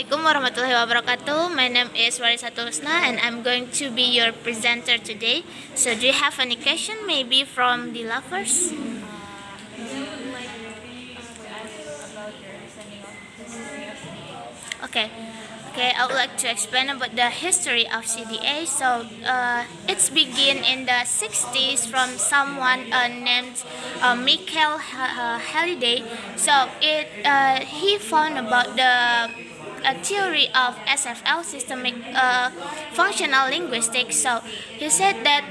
Assalamualaikum warahmatullahi wabarakatuh. My name is Warisatu Husna and I'm going to be your presenter today. So do you have any question maybe from the lovers? Okay. Okay, I would like to explain about the history of CDA. So it's begin in the 60s from someone named Michael Halliday. So he found about the a theory of SFL, systemic functional linguistics. So he said that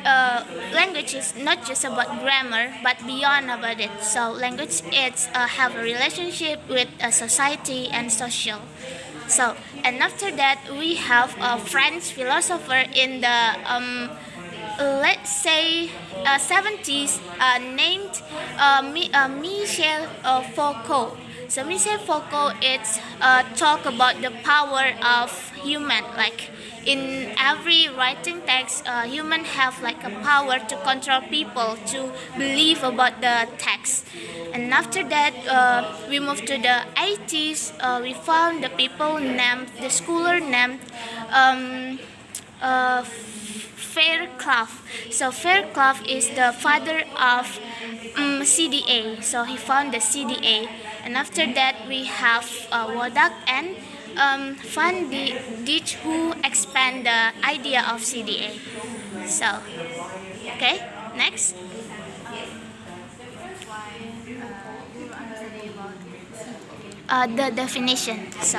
language is not just about grammar but beyond about it. So language is have a relationship with a society and social. So, and after that, we have a French philosopher in the let's say 70s named Michel Foucault. So Michel Foucault is talk about the power of human. Like in every writing text, human have like a power to control people to believe about the text. And after that, we moved to the 80s. We found the scholar named Fairclough. So Fairclough is the father of CDA. So he found the CDA. And after that, we have Wodak and Van Dijk who expand the idea of CDA. So, okay, next. The definition. So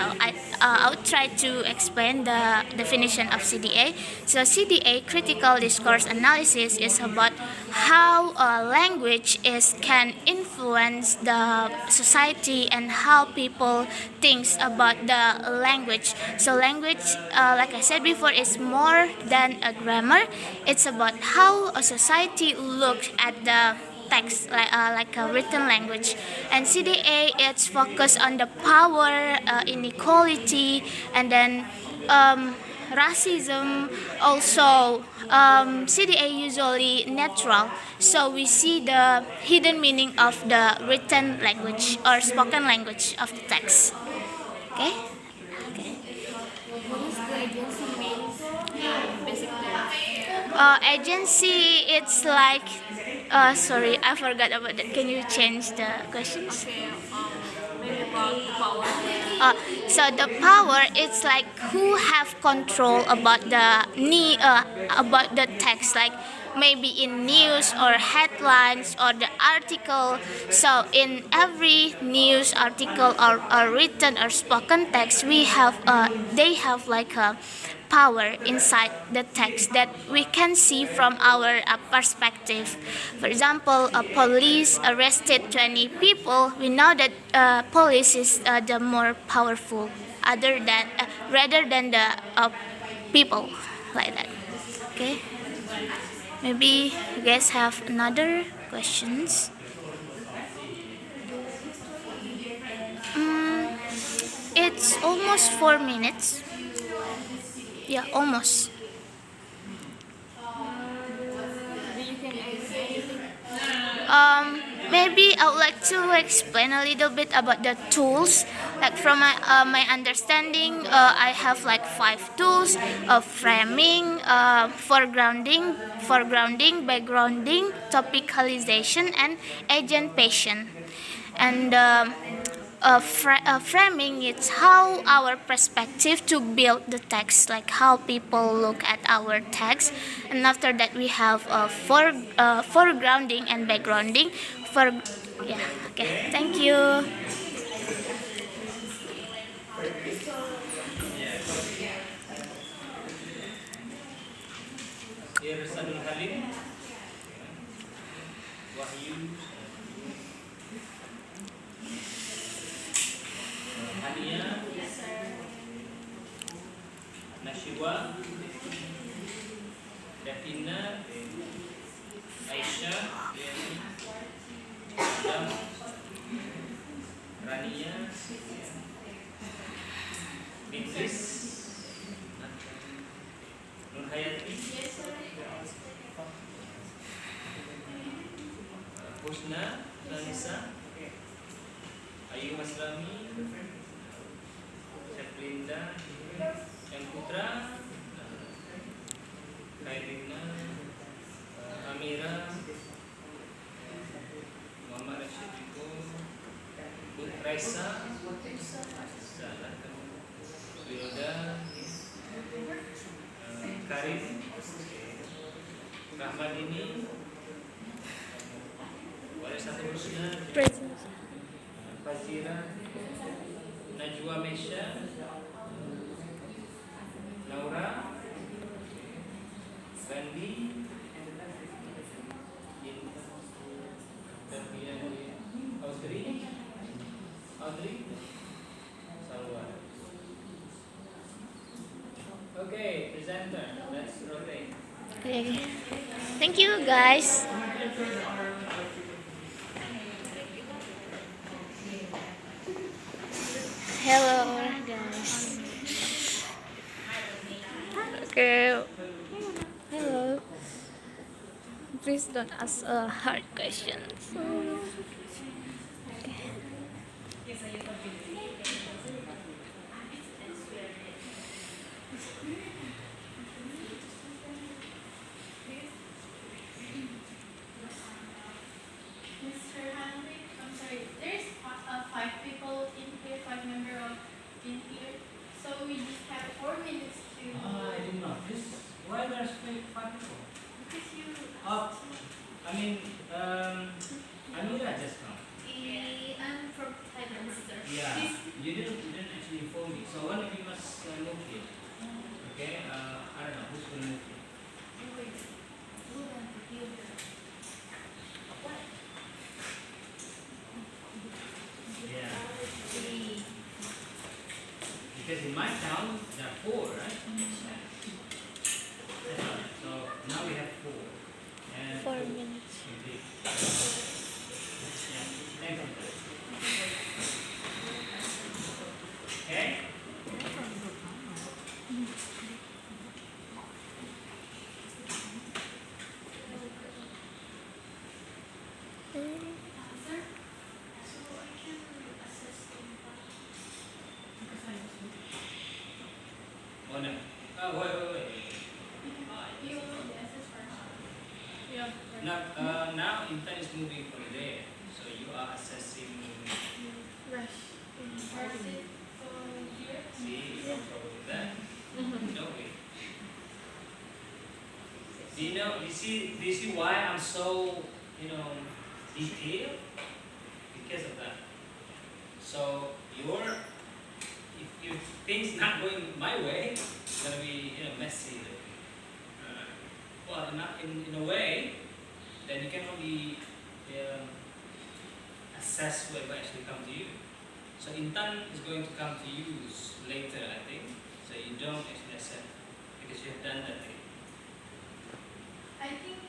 I'll try to explain the definition of CDA. So CDA, critical discourse analysis, is about how language can influence the society and how people thinks about the language. So language, like I said before, is more than a grammar. It's about how a society looks at the text, like a written language. And CDA, it's focused on the power, inequality, and then racism. Also, CDA usually natural, so we see the hidden meaning of the written language or spoken language of the text. Okay. Okay. Agency, it's like sorry, I forgot about that. Can you change the questions? Maybe about the power. So the power, it's like who have control about about the text, like maybe in news or headlines or the article. So in every news article or written or spoken text, they have like a power inside the text that we can see from our perspective. For example, a police arrested 20 people. We know that police is the more powerful, rather than the people, like that. Okay. Maybe you guys have another questions. Mm, it's almost 4 minutes. Yeah, almost. Maybe I would like to explain a little bit about the tools. Like from my understanding, I have like 5 tools: framing, foregrounding, backgrounding, topicalization, and agentation. And framing, it's how our perspective to build the text, like how people look at our text. And after that, we have foregrounding and backgrounding. For Yeah, okay. Thank you. Irsanul Halim, Wahyu, Hania, Nashiwa, Davina, Aisyah, Adam, Rania, Beatrice, Nur Hayati, Husna, Nalisa, Ayu Maslami, Syafrinda, Raisa, salah. Wilda, Karim, Rahmat ini, boleh satu Rusna, Fazira, Najwa Mesya, Laura, Bandi, Audrey, Salwa. Okay, presenter, let's rotate. Okay. Thank you guys. Hello guys. Okay. Hello. Please don't ask a hard question. Mr. Henry, I'm sorry, there's 5 people in here, 5 members in here. So we just have 4 minutes to. I did not. Why there's 5 people? Because you. Amira just now. I'm from Thailand, sir. Yeah, Please. you didn't actually inform me. So one of you must move here. Okay, I don't know who's going to move here. Yeah, because in my town there are 4, right? That's all right. So now we have 4. And 4 minutes. Yeah, thank you. Okay. Sir, so I can assess the impact. Oh no. Oh wait. You already assessed first. Yeah. Now Intan is moving from there. So you are assessing. Rush. First it from here. See, no trouble with that. No way. Do you see why I'm so, detailed? Because of that. So if things not going my way, it's gonna be messy. Well, not in a way, then you can only assess whoever actually come to you. So Intan is going to come to you later, I think. So you don't actually assess because you have done that thing. I think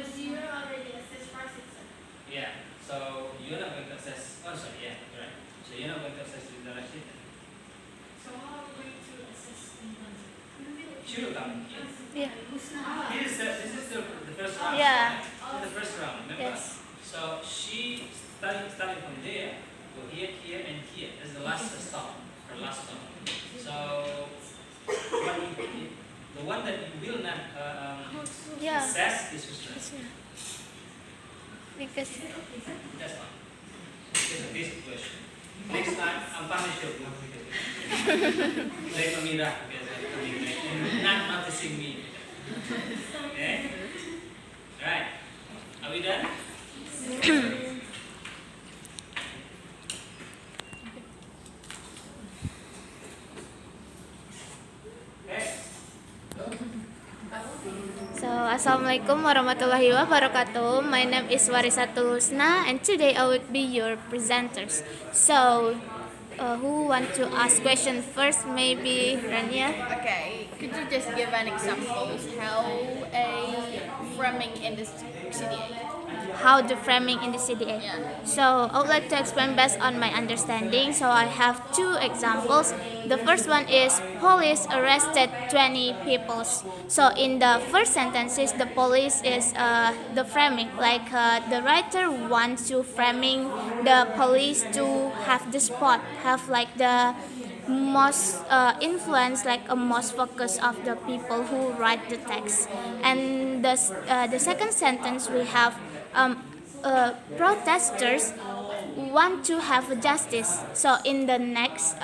zero already assessed first, sir. Yeah. So you're not going to assess. Oh, sorry. Yeah, you're right. So you're not going to assess the Rashid. So how are we going to assess the answer? She will come here. Yeah. This is the first round. Yeah. Right? This is the first round. Remember? Yes. So she starting from there, go here, and here. That's the last stop. Her last stop. So the one that you will not Yeah. assess is Husna. Because That's fine. Because of this question. Next time, I'll punish you. Blame Amira because not noticing me. Okay? Alright. Are we done? Okay. So, Assalamualaikum warahmatullahi wabarakatuh. My name is Warisatul Husna, and today I will be your presenters. So, who want to ask question first? Maybe Rania. Okay, could you just give an examples how a framing in the CDA? How the framing in the CDA. Yeah. So, I would like to explain based on my understanding. So, I have 2 examples. The first one is police arrested 20 people. So, in the first sentences, the police is the framing. Like the writer wants to framing the police to have the spot, have like the most influence, like a most focus of the people who write the text. And the second sentence we have protesters want to have justice. So in the next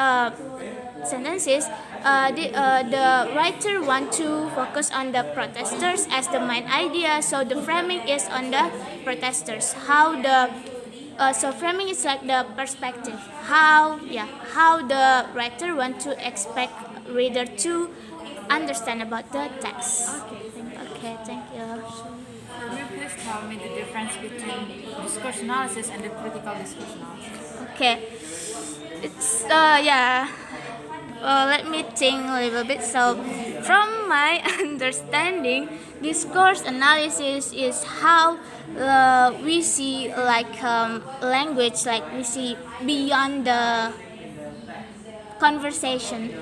sentences, the writer want to focus on the protesters as the main idea. So the framing is on the protesters. So framing is like the perspective. How the writer want to expect reader to understand about the text. Okay, thank you. Can you please tell me the difference between discourse analysis and the critical discourse analysis? Okay, it's let me think a little bit. So, from my understanding, discourse analysis is how we see language, like we see beyond the conversation.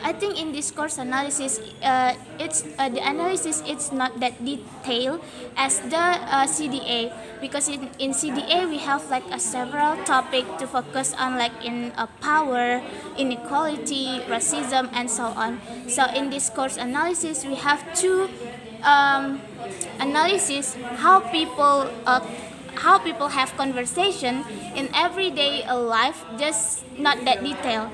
I think in discourse analysis, it's the analysis. It's not that detailed as the CDA, because in CDA we have like a several topic to focus on, like in power, inequality, racism, and so on. So in discourse analysis, we have to analysis how people have conversation in everyday life, just not that detail,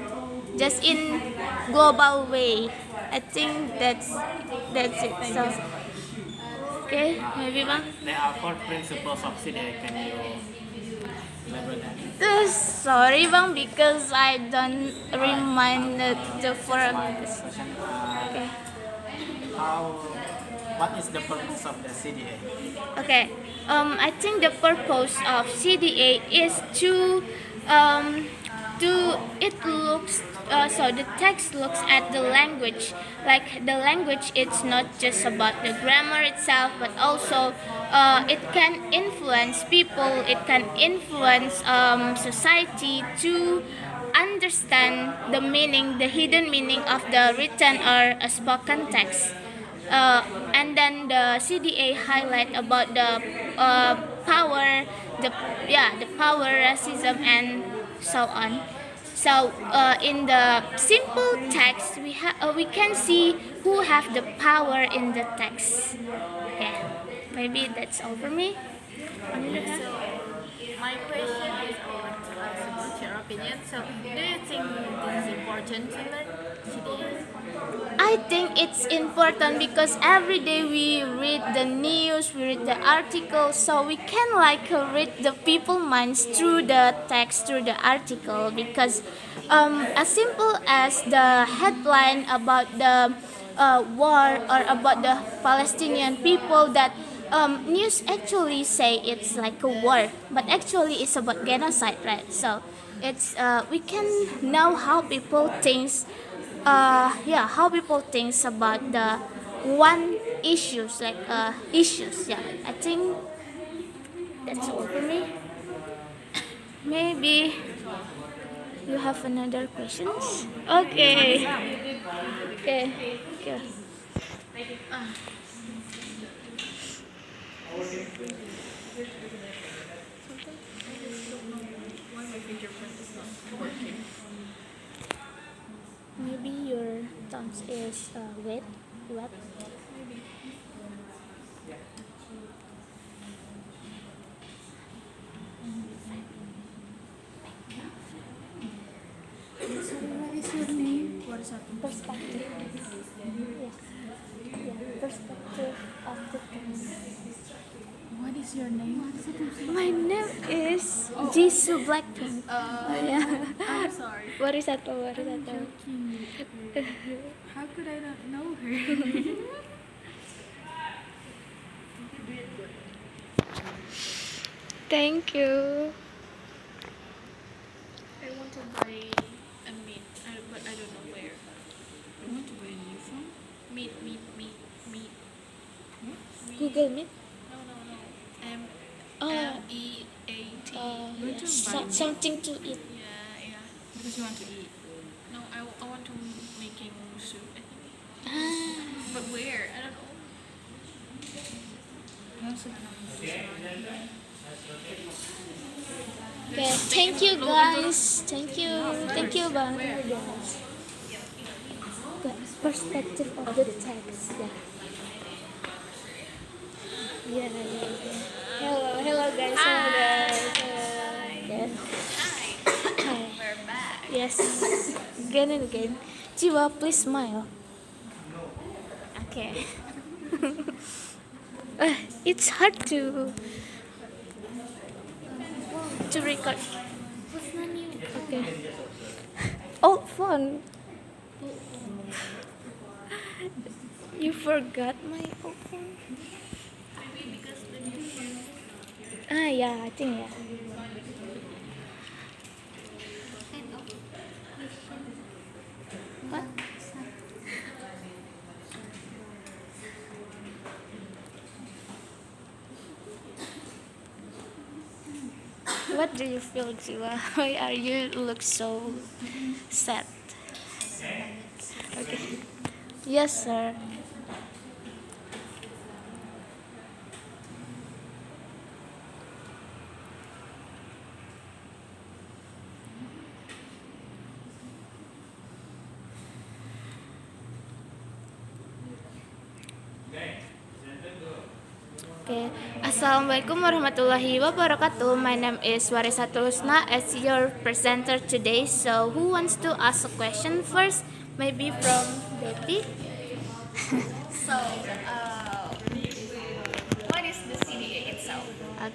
just in global way. I think that's it. So okay, maybe Bang. There are 4 principles of CDA. Can you elaborate that? Sorry Bang, because I don't remind the four. Question. Okay. What is the purpose of the CDA? Okay. I think the purpose of CDA is so the text looks at the language. Like the language, it's not just about the grammar itself, but also it can influence people. It can influence society to understand the meaning, the hidden meaning of the written or spoken text. And then the CDA highlight about the power, the power, racism, and so on. So in the simple text, we can see who have the power in the text. Yeah, maybe that's all for me. My question is about your opinion. So, do you think this is important to learn CDA? I think it's important because every day we read the news, we read the articles, so we can read the people minds through the text, through the article. Because as simple as the headline about the war or about the Palestinian people, that news actually say it's like a war, but actually it's about genocide, right? So it's we can know how people thinks. How people thinks about the one issues, issues. Yeah, I think that's all for me. Maybe you have another questions. Okay. Okay. Maybe your tongue is wet. What is your name? What is your Perspective. Yeah, perspective of the text. What is your name? My name is Jisoo Blackpink. Yeah. I'm sorry. What is that? How could I not know her? Thank you. I want to buy a meat, but I don't know where. You want to buy a new phone? Meat. Google Meet. No. Oh, MEAT. something to eat. Yeah. Because you want to eat. No, I want to making soup, I think. Ah. But where? I don't know. Okay, thank you guys. Thank you, Bang. The perspective of the text. Yeah. Hello guys. Yes. Again and again. Jiwa, please smile. Okay. It's hard to record. Okay. Oh, phone. You forgot my old phone. Ah, yeah, I think yeah. What? What do you feel, Jiwa? Why are you look so sad? Okay. Yes, sir. Okay. Assalamualaikum warahmatullahi wabarakatuh. My name is Warisatul Husna as your presenter today. So, who wants to ask a question first? Maybe from Betty. So, what is the CDA itself?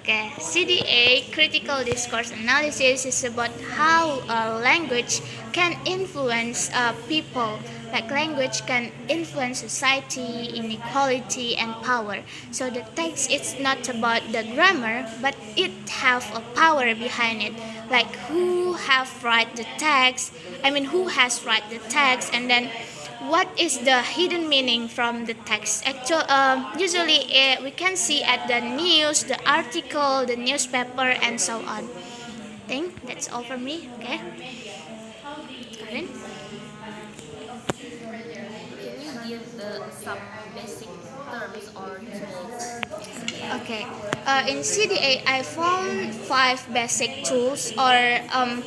Okay, CDA, critical discourse analysis, is about how language can influence people. Like language can influence society, inequality, and power. So the text is not about the grammar, but it have a power behind it. Like who have write the text? Who has write the text, and then what is the hidden meaning from the text. Usually we can see at the news, the article, the newspaper, and so on. I think that's all for me. Okay, Karen. Can you give some basic terms or tools? Okay. In CDA, I found 5 basic tools or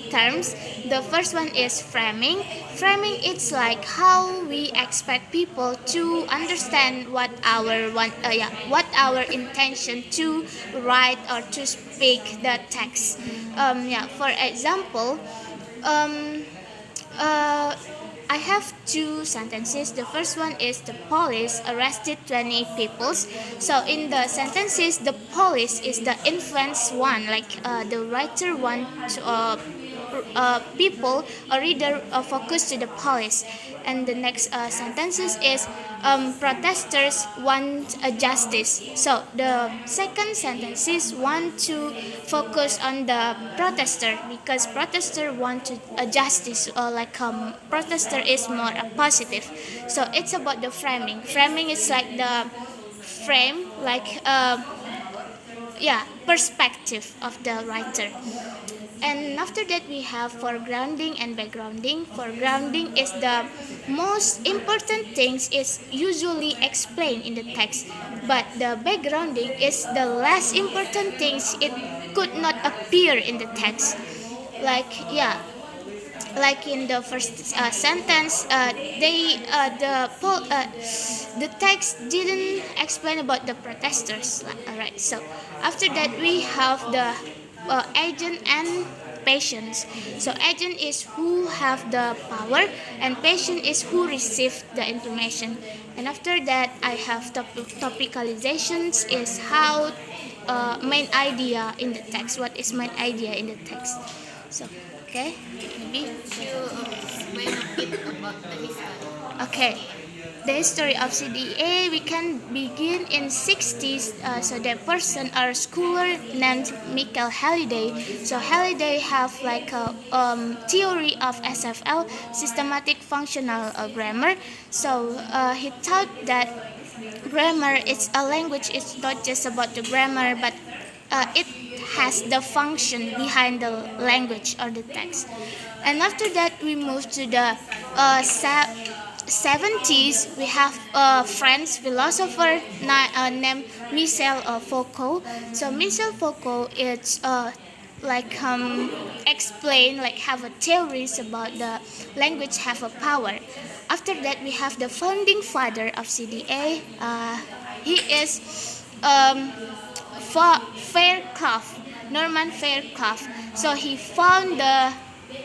terms. The first one is framing. Framing it's like how we expect people to understand what our intention to write or to speak the text. For example, um, uh, I have 2 sentences. The first one is the police arrested 20 people. So in the sentences, the police is the influence one, like the writer want people or reader focus to the police. And the next sentences is protesters want a justice. So the second sentences want to focus on the protester because protester want to a justice protester is more positive. So it's about the framing. Framing is like the frame perspective of the writer. And after that we have foregrounding and backgrounding. Foregrounding is the most important things is usually explained in the text, but the backgrounding is the less important things it could not appear in the text. Like in the first sentence, the text didn't explain about the protesters. Alright, so after that we have the agent and patients. So agent is who have the power, and patient is who receive the information. And after that, I have topicalizations is how main idea in the text. What is main idea in the text? So okay, maybe. You explain a bit about the history. Okay, the history of CDA we can begin in 60s. So the person or scholar named Michael Halliday. So Halliday have like a theory of SFL, systematic functional grammar. So he thought that grammar is a language. It's not just about the grammar, but it has the function behind the language or the text. And after that, we move to the 70s. We have a French philosopher named Michel Foucault. So Michel Foucault is explain have a theories about the language have a power. After that, we have the founding father of CDA. He is Fairclough, Norman Fairclough. So he found the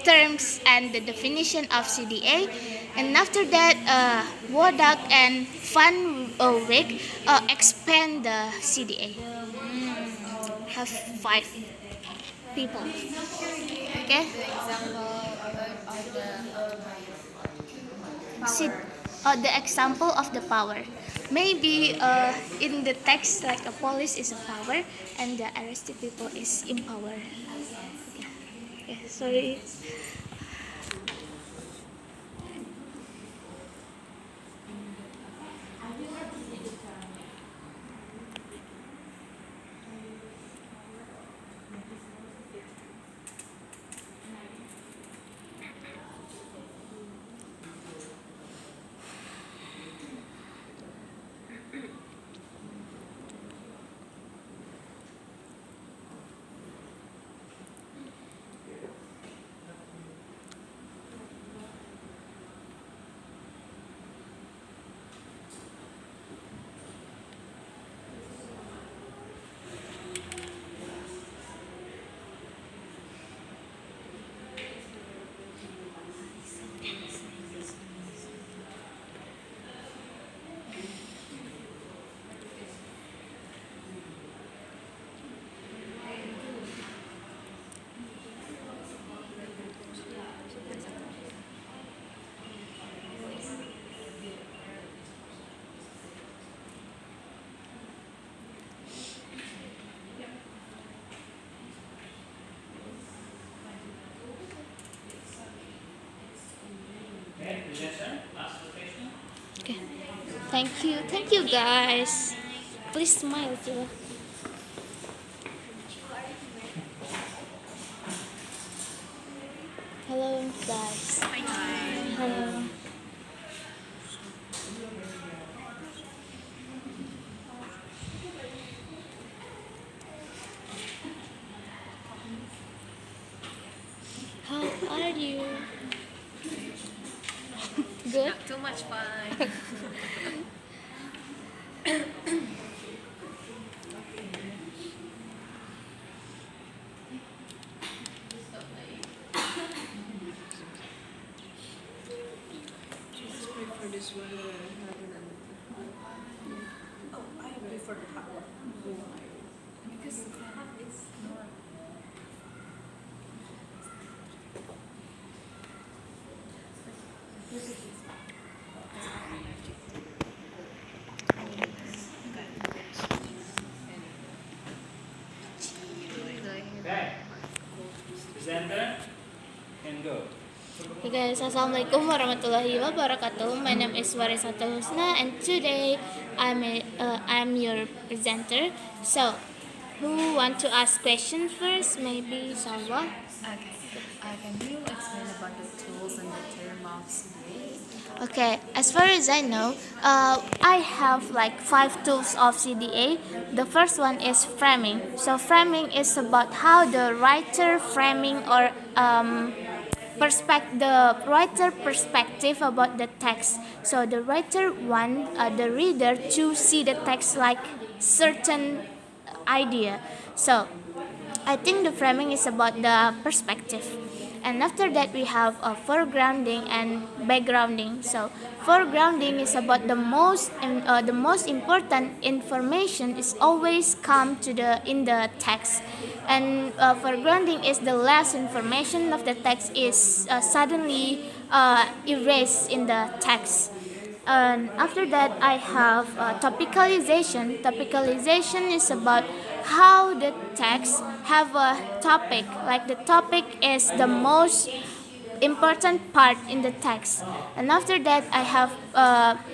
terms and the definition of CDA. And after that, Wodak and Van Wyk expand the CDA. Have 5 people. Okay. See, the example of the power. Maybe in the text, like a police is a power, and the arrested people is in power. Yeah, sorry. Okay, presenter, last location. Okay. Thank you guys. Please smile too. Hello guys. Hello. How are you? Good. Not too much fun. Okay, presenter, and go. Hey guys, assalamualaikum warahmatullahi wabarakatuh. My name is Warisata Husna, and today I'm your presenter. So, who want to ask questions first? Maybe Salwa. Okay. Can you explain about the tools and the term of CDA? Okay, as far as I know, I have like 5 tools of CDA. The first one is framing. So framing is about how the writer framing or the writer perspective about the text. So the writer want the reader to see the text like certain idea. So I think the framing is about the perspective. And after that, we have foregrounding and backgrounding. So foregrounding is about the most important information is always come to the in the text, and foregrounding is the last information of the text is suddenly erased in the text. And after that, I have topicalization. Topicalization is about how the text have a topic. Like the topic is the most important part in the text. And after that, I have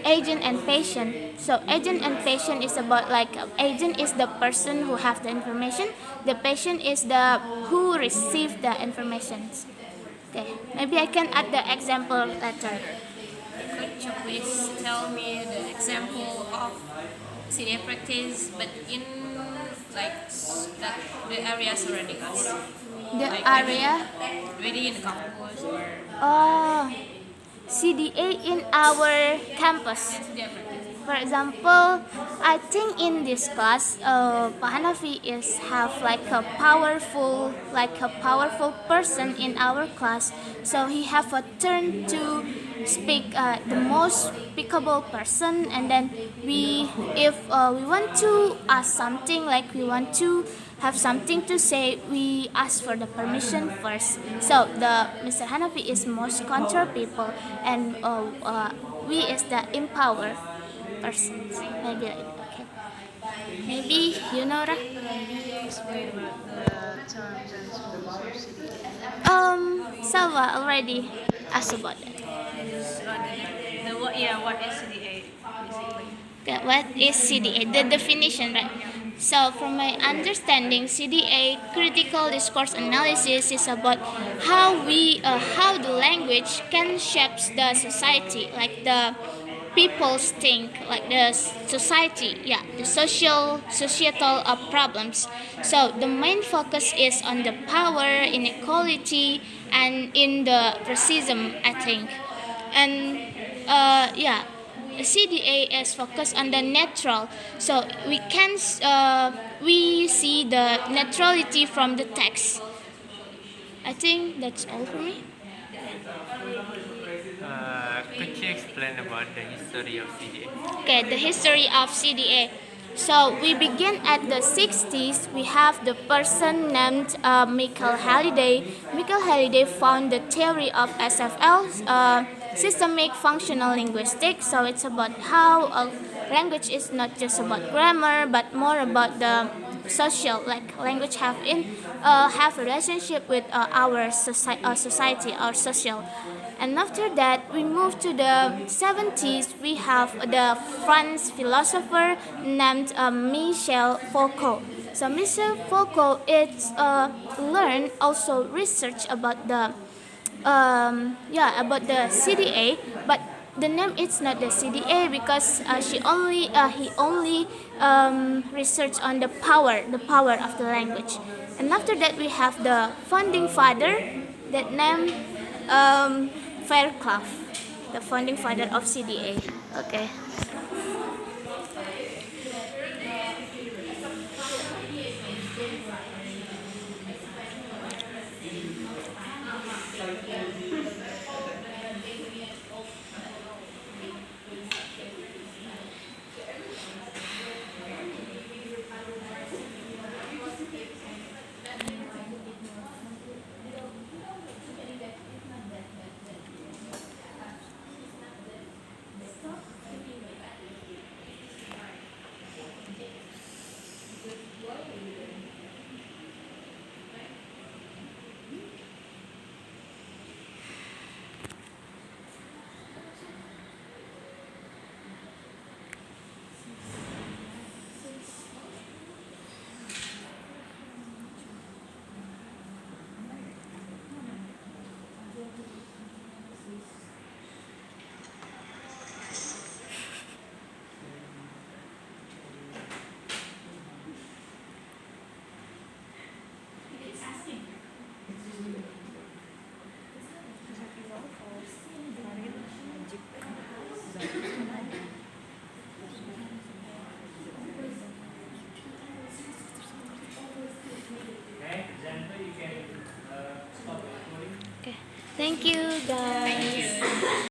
agent and patient. So agent and patient is about like agent is the person who have the information. The patient is the who receive the information. Okay, maybe I can add the example later. Could you please tell me the example of CDA practice, but in that the areas already discussed? The Like area. maybe in the campus or CDA in our campus. CDA practice. For example, I think in this class, Pak Hanafi is have like a powerful person in our class. So he have a turn to speak the most speakable person, and then if we want to ask something, like we want to have something to say, we ask for the permission first. So the Mr. Hanafi is most control people, and we is the empower persons. Maybe like okay. Maybe you know, Ra? Can you explain about the terms and tools of CDA? Salwa already asked about that. What is CDA basically? Okay, what is CDA? The definition, right? So, from my understanding, CDA critical discourse analysis is about how the language can shape the society, like the people's think, like the society, yeah, the societal problems. So the main focus is on the power, inequality, and in the racism, I think, and yeah. CDA is focused on the natural, so we see the neutrality from the text. I think that's all for me. Could you explain about the history of CDA? Okay, the history of CDA. So we begin at the 60s. We have the person named Michael Halliday. Michael Halliday found the theory of SFL, systemic functional linguistics. So it's about how a language is not just about grammar, but more about the social. Like language have relationship with our society, our social. And after that, we move to the 70s. We have the French philosopher named Michel Foucault. So Michel Foucault is learned also research about the about the CDA, but the name is not the CDA because he only researched on the power of the language. And after that, we have the founding father that name Fairclough, the founding father of CDA. Okay.